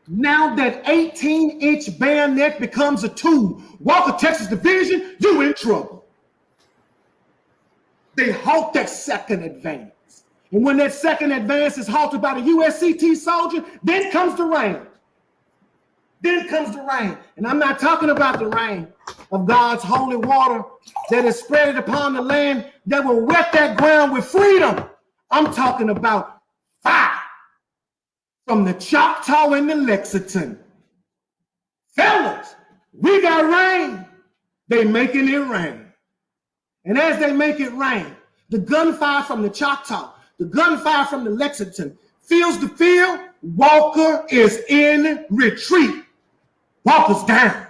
Speaker 3: Now that 18-inch bayonet becomes a tool. Walker, Texas Division, you in trouble. They halt that second advance. And when that second advance is halted by the USCT soldier, then comes the rain. Then comes the rain. And I'm not talking about the rain of God's holy water that is spread upon the land that will wet that ground with freedom. I'm talking about fire from the Choctaw and the Lexington. Fellas, we got rain. They making it rain. And as they make it rain, the gunfire from the Choctaw, the gunfire from the Lexington fills the field. Walker is in retreat. Walker's down.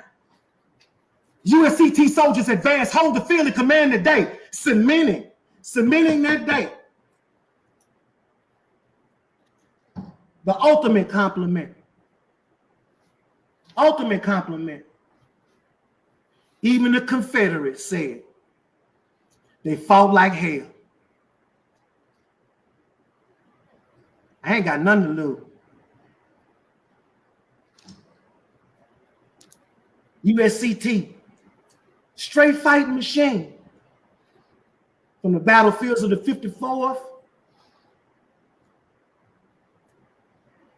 Speaker 3: USCT soldiers advance, hold the field, and command the day, cementing that day. The ultimate compliment. Ultimate compliment. Even the Confederates said they fought like hell. I ain't got nothing to lose. USCT, straight fighting machine. From the battlefields of the 54th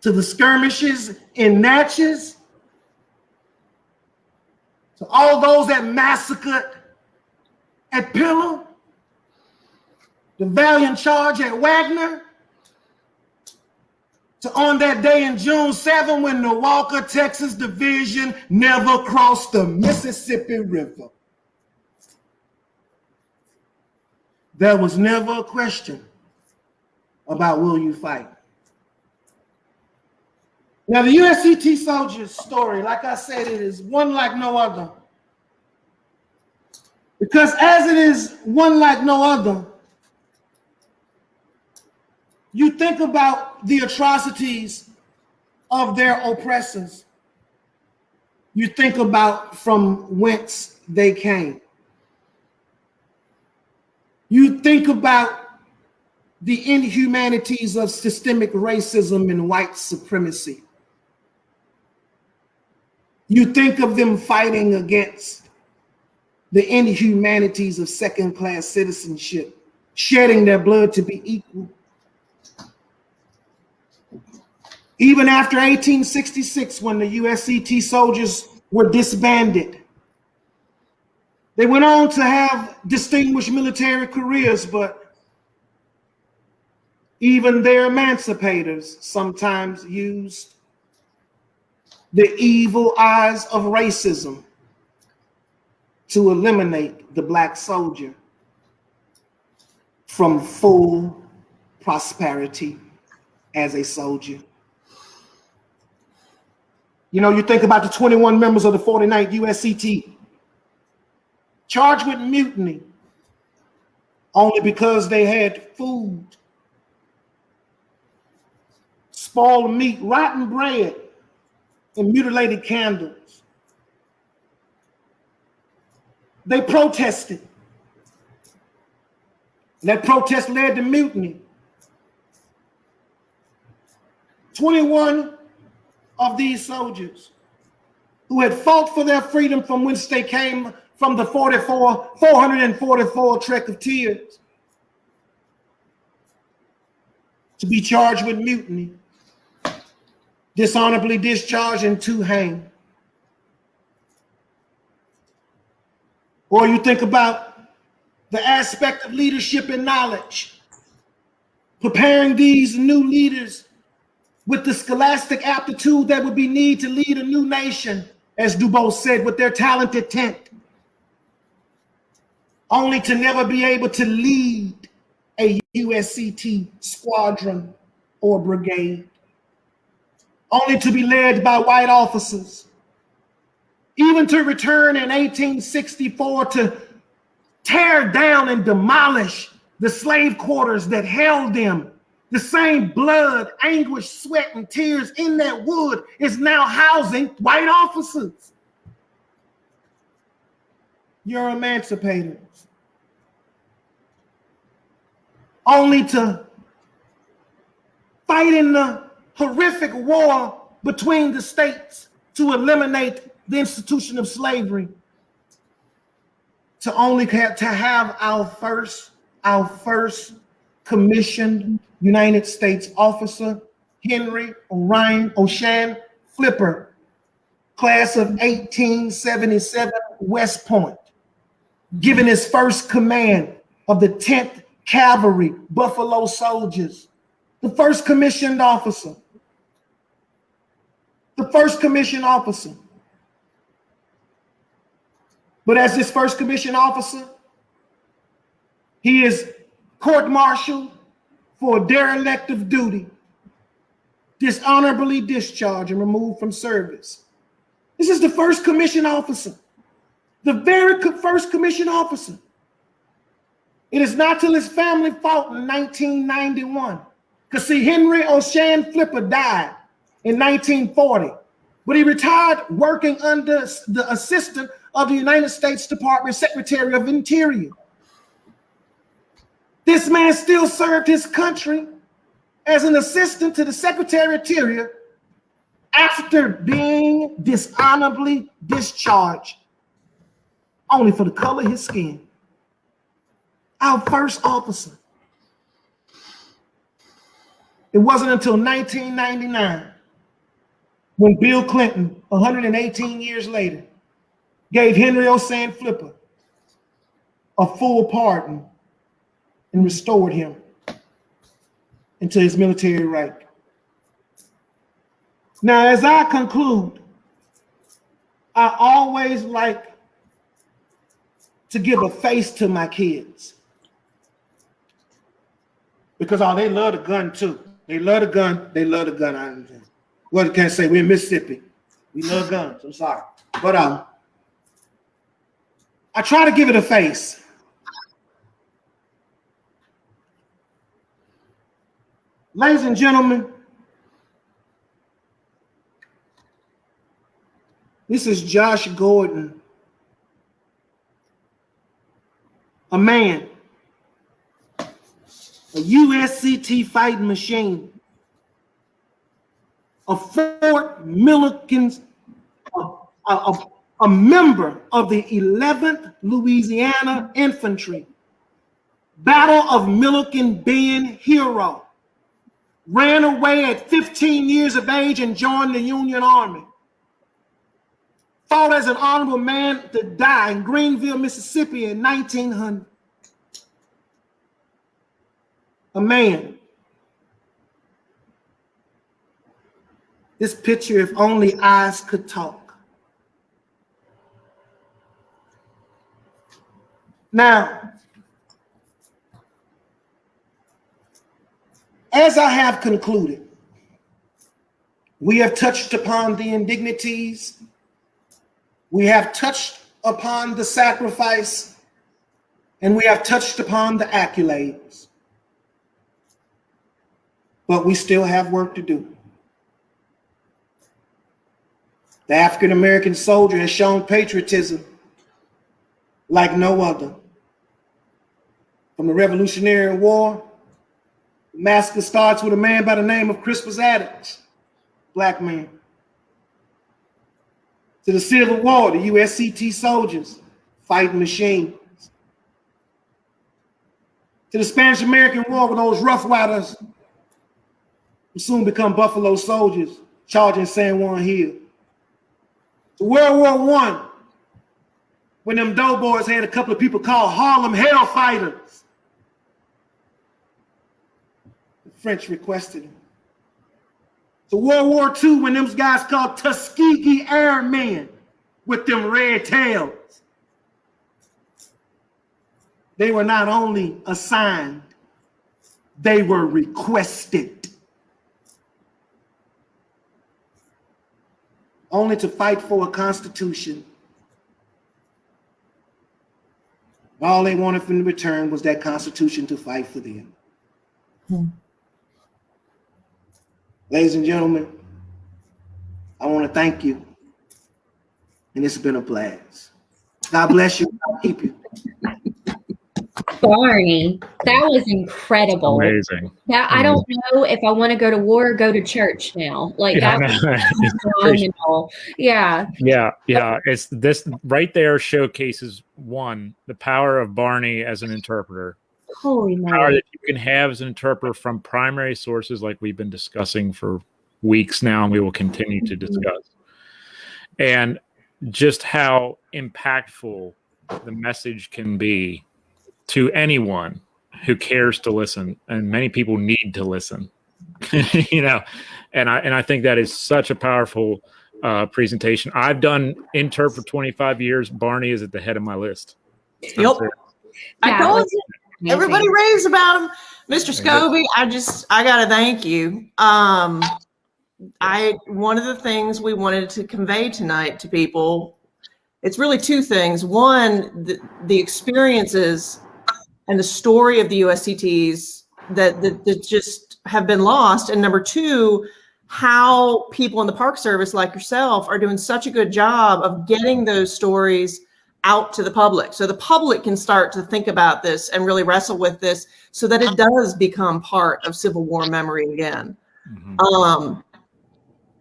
Speaker 3: to the skirmishes in Natchez, to all those that massacred at Pillow, the valiant charge at Wagner, to on that day in June 7 when the Walker, Texas Division never crossed the Mississippi River. There was never a question about will you fight. Now the USCT soldiers' story, like I said, it is one like no other. Because as it is one like no other, you think about the atrocities of their oppressors. You think about from whence they came. You think about the inhumanities of systemic racism and white supremacy. You think of them fighting against the inhumanities of second-class citizenship, shedding their blood to be equal. Even after 1866, when the USCT soldiers were disbanded, they went on to have distinguished military careers, but even their emancipators sometimes used the evil eyes of racism to eliminate the black soldier from full prosperity as a soldier. You know, you think about the 21 members of the 49th USCT charged with mutiny only because they had food, spoiled meat, rotten bread, and mutilated candles. They protested. That protest led to mutiny. 21 of these soldiers who had fought for their freedom from whence they came from the 444 Trek of Tears to be charged with mutiny, dishonorably discharged, and to hang. Or you think about the aspect of leadership and knowledge, preparing these new leaders with the scholastic aptitude that would be needed to lead a new nation, as Dubose said, with their talented tent, only to never be able to lead a USCT squadron or brigade, only to be led by white officers, even to return in 1864 to tear down and demolish the slave quarters that held them. The same blood, anguish, sweat, and tears in that wood is now housing white officers. You're emancipators. Only to fight in the horrific war between the states to eliminate the institution of slavery. To only have our first commissioned United States officer, Henry Orion O'Shan Flipper, class of 1877, West Point, given his first command of the 10th Cavalry Buffalo Soldiers, the first commissioned officer. The first commissioned officer. But as this first commissioned officer, he is court-martialed for derelict of duty, dishonorably discharged and removed from service. This is the first commissioned officer, the very first commissioned officer. It is not till his family fought in 1991. Because see, Henry O'Shan Flipper died in 1940, but he retired working under the assistant of the United States Department Secretary of Interior. This man still served his country as an assistant to the Secretary of Interior after being dishonorably discharged, only for the color of his skin. Our first officer. It wasn't until 1999 when Bill Clinton, 118 years later, gave Henry O'Shan Flipper a full pardon and restored him into his military rank. Now, as I conclude, I always like to give a face to my kids. Because they love the gun too. They love the gun. They love the gun. What can I say? We're in Mississippi. We love guns. I'm sorry. But I try to give it a face. Ladies and gentlemen, this is Josh Gordon, a man, a USCT fighting machine, a Fort Milliken's, a member of the 11th Louisiana Infantry, Battle of Milliken Bend hero, ran away at 15 years of age and joined the Union Army, fought as an honorable man to die in Greenville, Mississippi in 1900. A man. This picture, if only eyes could talk. Now, as I have concluded, we have touched upon the indignities, we have touched upon the sacrifice, and we have touched upon the accolades. But we still have work to do. The African-American soldier has shown patriotism like no other. From the Revolutionary War, the massacre starts with a man by the name of Crispus Attucks, black man. To the Civil War, the USCT soldiers, fighting machines. To the Spanish-American War, with those Rough Riders who soon become Buffalo Soldiers, charging San Juan Hill. To World War I, when them doughboys had a couple of people called Harlem Hellfighters. The French requested them. To World War II, when them guys called Tuskegee Airmen with them red tails. They were not only assigned, they were requested. Only to fight for a constitution All they wanted from the return was that Constitution to fight for them. Ladies and gentlemen, I want to thank you. And it's been a blast. God bless you. God keep you.
Speaker 4: Barney, that was incredible.
Speaker 1: Amazing.
Speaker 4: That I don't know if I want to go to war or go to church now. Like that was phenomenal. Yeah.
Speaker 1: It's this right there showcases one, the power of Barney as an interpreter.
Speaker 4: Holy
Speaker 1: moly. Power
Speaker 4: moly.
Speaker 1: that you can have as an interpreter from primary sources like we've been discussing for weeks now, and we will continue to discuss. And just how impactful the message can be to anyone who cares to listen, and many people need to listen. And I think that is such a powerful presentation. I've done interp for 25 years. Barney is at the head of my list.
Speaker 2: Yep. I told you. Everybody raves about him. Mr. Scobie, I gotta thank you. One of the things we wanted to convey tonight to people, it's really two things. One, the experiences and the story of the USCTs that just have been lost. And number two, how people in the Park Service like yourself are doing such a good job of getting those stories out to the public. So the public can start to think about this and really wrestle with this so that it does become part of Civil War memory again. Mm-hmm.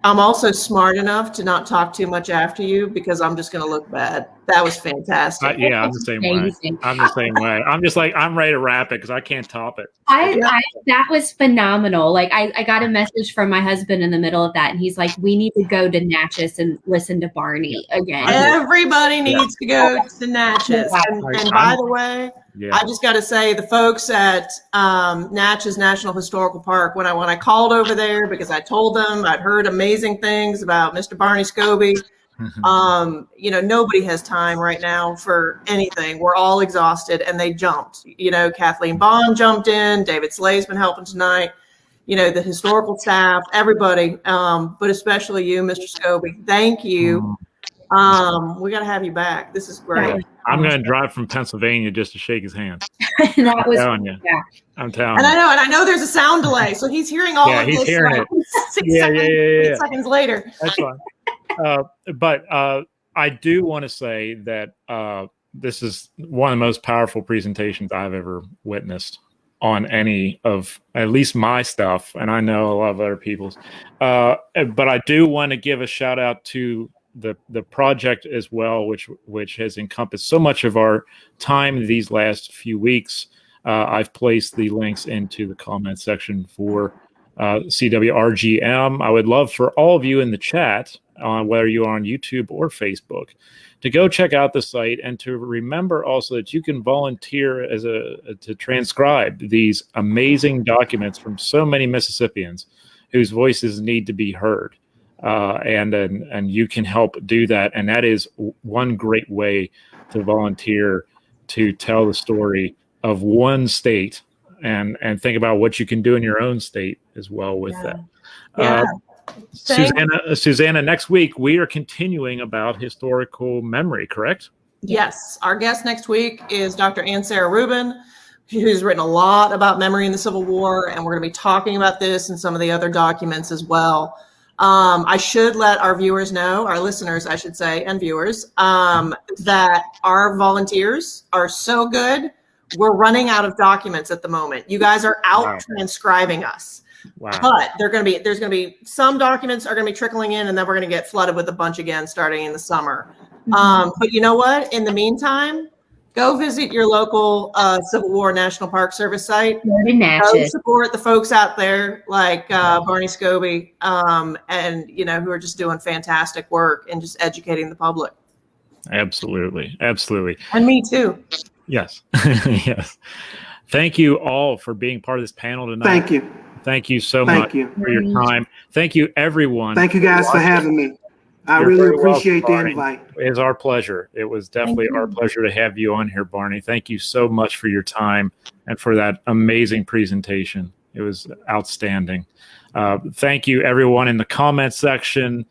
Speaker 2: I'm also smart enough to not talk too much after you because I'm just going to look bad. That was fantastic.
Speaker 1: I'm the same way. I'm the same way. I'm just like, I'm ready to wrap it because I can't top it.
Speaker 4: That was phenomenal. Like I got a message from my husband in the middle of that, and he's like, we need to go to Natchez and listen to Barney again.
Speaker 2: Everybody needs to go to Natchez. And by the way, I just got to say, the folks at Natchez National Historical Park, when I called over there, because I told them I'd heard amazing things about Mr. Barney Scobie. Nobody has time right now for anything. We're all exhausted, and they jumped. Kathleen Bond jumped in. David Slay's been helping tonight. The historical staff, everybody, but especially you, Mr. Scobie. Thank you. We got to have you back. This is great.
Speaker 1: I'm going to drive from Pennsylvania just to shake his hand.
Speaker 4: I'm telling
Speaker 1: you.
Speaker 2: And I know there's a sound delay, so he's hearing all of this.
Speaker 1: He's hearing
Speaker 2: it. 8 seconds later.
Speaker 1: That's fine. But I do want to say that this is one of the most powerful presentations I've ever witnessed on any of at least my stuff, and I know a lot of other people's. But I do want to give a shout out to the project as well, which has encompassed so much of our time these last few weeks. I've placed the links into the comment section for CWRGM. I would love for all of you in the chat, whether you are on YouTube or Facebook, to go check out the site and to remember also that you can volunteer to transcribe these amazing documents from so many Mississippians whose voices need to be heard. And you can help do that. And that is one great way to volunteer to tell the story of one state and think about what you can do in your own state as well with that. Susanna, next week we are continuing about historical memory, correct?
Speaker 2: Yes. Our guest next week is Dr. Ann Sarah Rubin, who's written a lot about memory in the Civil War, and we're going to be talking about this and some of the other documents as well. I should let our viewers know, our listeners, I should say, and viewers, that our volunteers are so good. We're running out of documents at the moment. You guys are out transcribing us. Wow. But there's going to be some documents are going to be trickling in, and then we're going to get flooded with a bunch again starting in the summer. But you know what? In the meantime, go visit your local Civil War National Park Service site. Go support the folks out there like Barney Scobie, and who are just doing fantastic work and just educating the public.
Speaker 1: Absolutely.
Speaker 2: And me too.
Speaker 1: Yes. Yes. Thank you all for being part of this panel tonight. Thank you so much for your time. Thank you, everyone.
Speaker 3: Thank you guys for having me. I really appreciate the invite.
Speaker 1: It's our pleasure. It was definitely our pleasure to have you on here, Barney. Thank you so much for your time and for that amazing presentation. It was outstanding. Thank you, everyone in the comment section.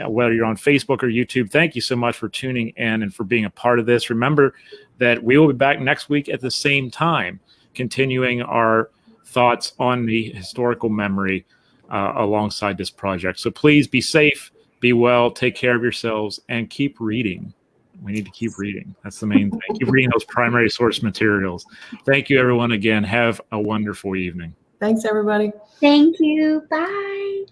Speaker 1: whether you're on Facebook or YouTube. Thank you so much for tuning in and for being a part of this. Remember that we will be back next week at the same time, continuing our thoughts on the historical memory alongside this project. So please be safe, be well, take care of yourselves, and keep reading. We need to keep reading. That's the main thing. Keep reading those primary source materials. Thank you, everyone. Again, have a wonderful evening.
Speaker 2: Thanks, everybody.
Speaker 4: Thank you. Bye.